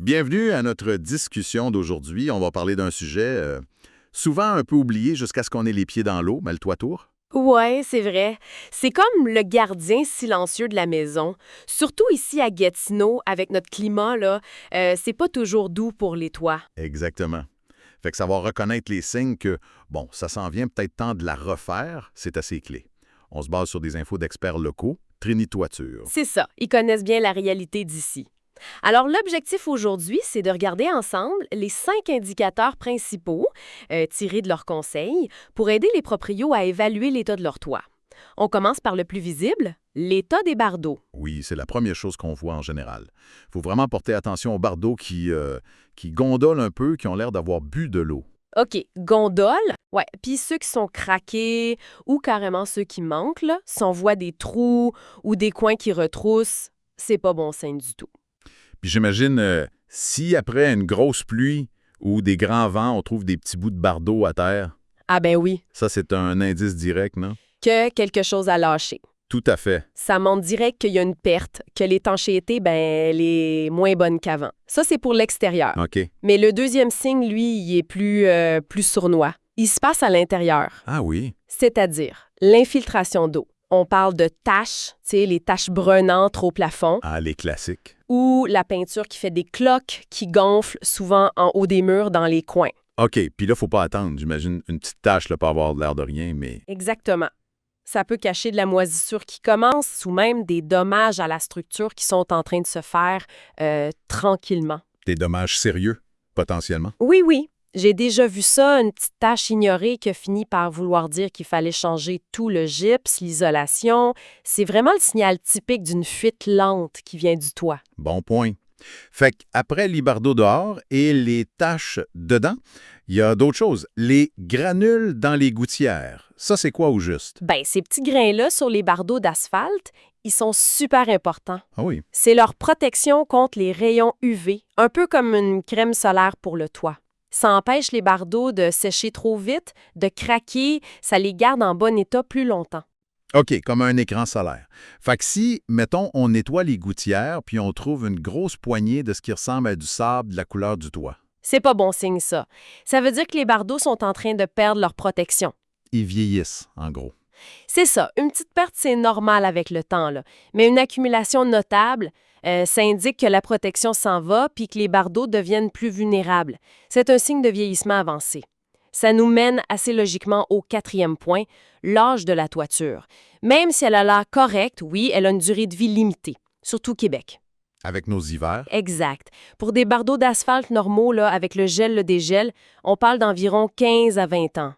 Bienvenue à notre discussion d'aujourd'hui. On va parler d'un sujet souvent un peu oublié jusqu'à ce qu'on ait les pieds dans l'eau, mais le toit-tour. Ouais, c'est vrai. C'est comme le gardien silencieux de la maison. Surtout ici à Gatineau, avec notre climat, là, c'est pas toujours doux pour les toits. Exactement. Fait que savoir reconnaître les signes que, bon, ça s'en vient peut-être temps de la refaire, c'est assez clé. On se base sur des infos d'experts locaux, Trini Toiture. C'est ça, ils connaissent bien la réalité d'ici. Alors, l'objectif aujourd'hui, c'est de regarder ensemble les 5 indicateurs principaux tirés de leurs conseils pour aider les proprios à évaluer l'état de leur toit. On commence par le plus visible, l'état des bardeaux. Oui, c'est la première chose qu'on voit en général. Il faut vraiment porter attention aux bardeaux qui gondolent un peu, qui ont l'air d'avoir bu de l'eau. OK, gondole, ouais, puis ceux qui sont craqués ou carrément ceux qui manquent, là, s'envoient des trous ou des coins qui retroussent, c'est pas bon signe du tout. Puis j'imagine, si après une grosse pluie ou des grands vents, on trouve des petits bouts de bardeaux à terre, Ah ben oui, ça c'est un indice direct, non? que quelque chose a lâché. Tout à fait. Ça montre direct qu'il y a une perte, que l'étanchéité, ben, elle est moins bonne qu'avant. Ça, c'est pour l'extérieur. OK. Mais le deuxième signe, lui, il est plus sournois. Il se passe à l'intérieur, Ah oui. c'est-à-dire l'infiltration d'eau. On parle de taches, tu sais, les taches brunantes au plafond, Ah, les classiques. ou la peinture qui fait des cloques qui gonflent souvent en haut des murs dans les coins. OK, puis là, faut pas attendre. J'imagine une petite tache, là, pas avoir l'air de rien, mais... Exactement. Ça peut cacher de la moisissure qui commence ou même des dommages à la structure qui sont en train de se faire tranquillement. Des dommages sérieux, potentiellement. Oui, oui. J'ai déjà vu ça, une petite tache ignorée qui a fini par vouloir dire qu'il fallait changer tout le gypse, l'isolation. C'est vraiment le signal typique d'une fuite lente qui vient du toit. Bon point. Fait qu'après les bardeaux dehors et les taches dedans, il y a d'autres choses. Les granules dans les gouttières. Ça, c'est quoi au juste? Ben, ces petits grains-là sur les bardeaux d'asphalte, ils sont super importants. Ah oui. C'est leur protection contre les rayons UV, un peu comme une crème solaire pour le toit. Ça empêche les bardeaux de sécher trop vite, de craquer, ça les garde en bon état plus longtemps. OK, comme un écran solaire. Fait que si, mettons, on nettoie les gouttières puis on trouve une grosse poignée de ce qui ressemble à du sable de la couleur du toit. C'est pas bon signe, ça. Ça veut dire que les bardeaux sont en train de perdre leur protection. Ils vieillissent, en gros. C'est ça, une petite perte, c'est normal avec le temps, là. Mais une accumulation notable, ça indique que la protection s'en va puis que les bardeaux deviennent plus vulnérables. C'est un signe de vieillissement avancé. Ça nous mène assez logiquement au 4e point, l'âge de la toiture. Même si elle a l'air correcte, oui, elle a une durée de vie limitée, surtout au Québec. Avec nos hivers. Exact. Pour des bardeaux d'asphalte normaux, là, avec le gel, le dégel, on parle d'environ 15 à 20 ans.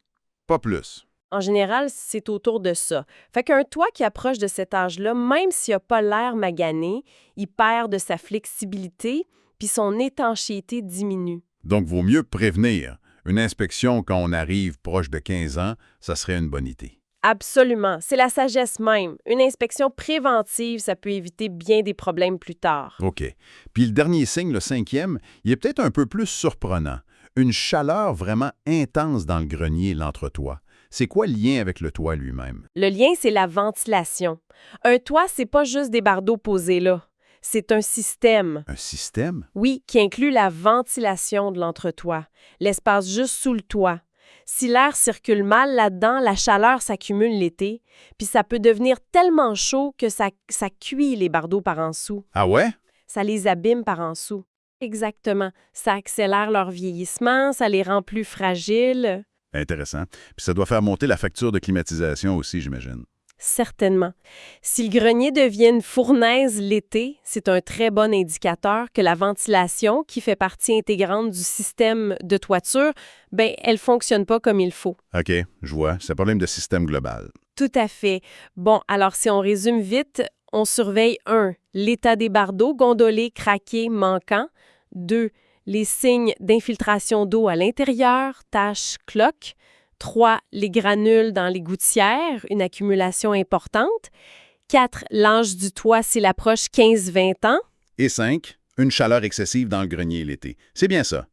Pas plus. En général, c'est autour de ça. Fait qu'un toit qui approche de cet âge-là, même s'il n'a pas l'air magané, il perd de sa flexibilité, puis son étanchéité diminue. Donc, vaut mieux prévenir. Une inspection quand on arrive proche de 15 ans, ça serait une bonne idée. Absolument. C'est la sagesse même. Une inspection préventive, ça peut éviter bien des problèmes plus tard. OK. Puis le dernier signe, le 5e, il est peut-être un peu plus surprenant. Une chaleur vraiment intense dans le grenier, l'entretoit. C'est quoi le lien avec le toit lui-même? Le lien, c'est la ventilation. Un toit, c'est pas juste des bardeaux posés là. C'est un système. Un système? Oui, qui inclut la ventilation de l'entretoit, l'espace juste sous le toit. Si l'air circule mal là-dedans, la chaleur s'accumule l'été, puis ça peut devenir tellement chaud que ça cuit les bardeaux par en dessous. Ah ouais? Ça les abîme par en dessous. Exactement. Ça accélère leur vieillissement, ça les rend plus fragiles. Intéressant. Puis ça doit faire monter la facture de climatisation aussi, j'imagine. Certainement. Si le grenier devient une fournaise l'été, c'est un très bon indicateur que la ventilation, qui fait partie intégrante du système de toiture, ben, elle fonctionne pas comme il faut. OK, je vois. C'est un problème de système global. Tout à fait. Bon, alors si on résume vite, on surveille 1. L'état des bardeaux, gondolés, craqués, manquants. 2. Les signes d'infiltration d'eau à l'intérieur, taches, cloques. 3. Les granules dans les gouttières, une accumulation importante. 4. L'âge du toit s'il approche 15-20 ans. Et 5, une chaleur excessive dans le grenier l'été. C'est bien ça.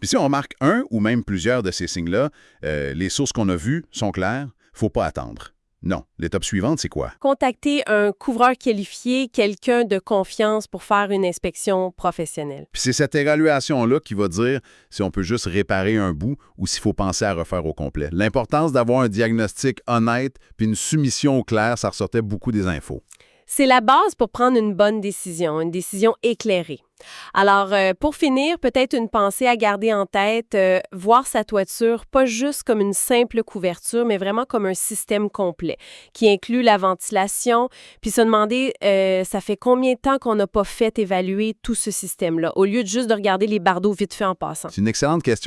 Puis si on remarque un ou même plusieurs de ces signes-là, les sources qu'on a vues sont claires, faut pas attendre. Non. L'étape suivante, c'est quoi? Contacter un couvreur qualifié, quelqu'un de confiance pour faire une inspection professionnelle. Puis c'est cette évaluation-là qui va dire si on peut juste réparer un bout ou s'il faut penser à refaire au complet. L'importance d'avoir un diagnostic honnête puis une soumission claire, ça ressortait beaucoup des infos. C'est la base pour prendre une bonne décision, une décision éclairée. Alors, pour finir, peut-être une pensée à garder en tête, voir sa toiture pas juste comme une simple couverture, mais vraiment comme un système complet qui inclut la ventilation, puis se demander, ça fait combien de temps qu'on n'a pas fait évaluer tout ce système-là, au lieu de juste de regarder les bardeaux vite fait en passant. C'est une excellente question.